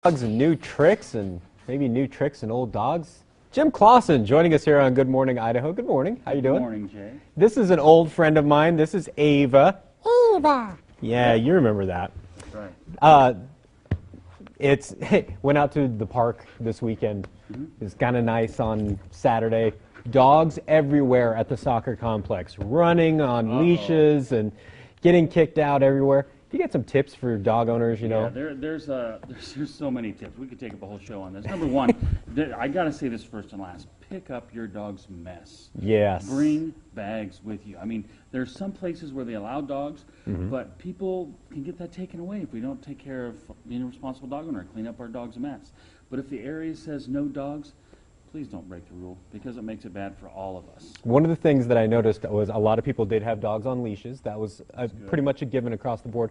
Dogs and new tricks and maybe new tricks and old dogs. Jim Closson joining us here on Good Morning Idaho. Good morning. How you doing? Good morning, Jay. This is an old friend of mine. This is Ava. Ava. Yeah, you remember that. That's right. Went out to the park this weekend. It's kind of nice on Saturday. Dogs everywhere at the soccer complex, running on leashes and getting kicked out everywhere. Do you get some tips for dog owners, you know? Yeah, there's so many tips. We could take up a whole show on this. Number one, I got to say this first and last. Pick up your dog's mess. Yes. Bring bags with you. I mean, there's some places where they allow dogs, but people can get that taken away if we don't take care of being a responsible dog owner, clean up our dog's mess. But if the area says no dogs, please don't break the rule because it makes it bad for all of us. One of the things that I noticed was a lot of people did have dogs on leashes. That was pretty much a given across the board.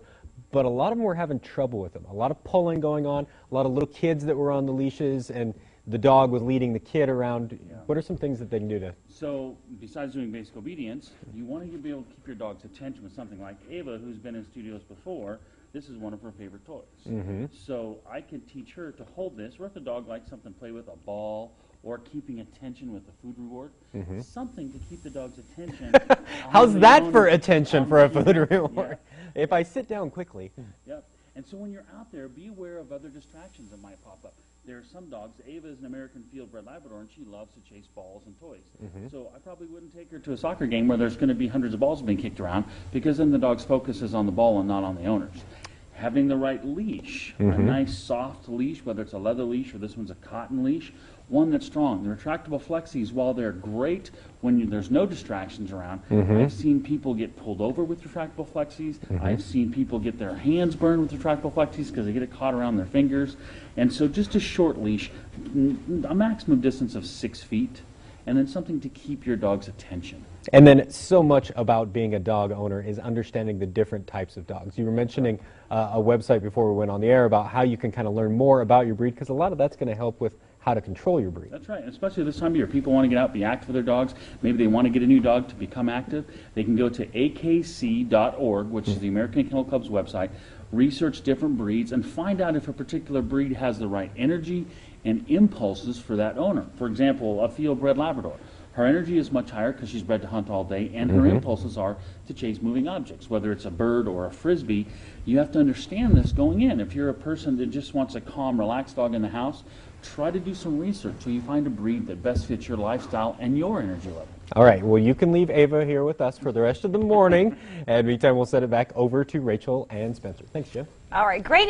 But a lot of them were having trouble with them. A lot of pulling going on, a lot of little kids that were on the leashes, and the dog was leading the kid around. Yeah. What are some things that they can do to? So besides doing basic obedience, you want to be able to keep your dog's attention with something like Ava, who's been in studios before. This is one of her favorite toys. So I can teach her to hold this, or if the dog likes something to play with, a ball, or keeping attention with a food reward, something to keep the dog's attention. How's that for attention for a food reward? Yeah. If I sit down quickly. Yep. And so when you're out there, be aware of other distractions that might pop up. There are some dogs. Ava is an American field-bred Labrador, and she loves to chase balls and toys. So I probably wouldn't take her to a soccer game where there's going to be hundreds of balls being kicked around, because then the dog's focus is on the ball and not on the owners. Having the right leash, a nice soft leash, whether it's a leather leash or this one's a cotton leash, one that's strong. The retractable flexies, while they're great when there's no distractions around, I've seen people get pulled over with retractable flexies. I've seen people get their hands burned with retractable flexies because they get it caught around their fingers. And so just a short leash, a maximum distance of 6 feet, and then something to keep your dog's attention. And then so much about being a dog owner is understanding the different types of dogs. You were mentioning a website before we went on the air about how you can kind of learn more about your breed, because a lot of that's going to help with how to control your breed. That's right, and especially this time of year. People want to get out, be active with their dogs. Maybe they want to get a new dog to become active. They can go to akc.org, which is the American Kennel Club's website, research different breeds, and find out if a particular breed has the right energy and impulses for that owner. For example, a field-bred Labrador. Her energy is much higher because she's bred to hunt all day, and her impulses are to chase moving objects, whether it's a bird or a frisbee. You have to understand this going in. If you're a person that just wants a calm, relaxed dog in the house, try to do some research so you find a breed that best fits your lifestyle and your energy level. All right, well, you can leave Ava here with us for the rest of the morning, and meantime we'll send it back over to Rachel and Spencer. Thanks, Jim. All right, great.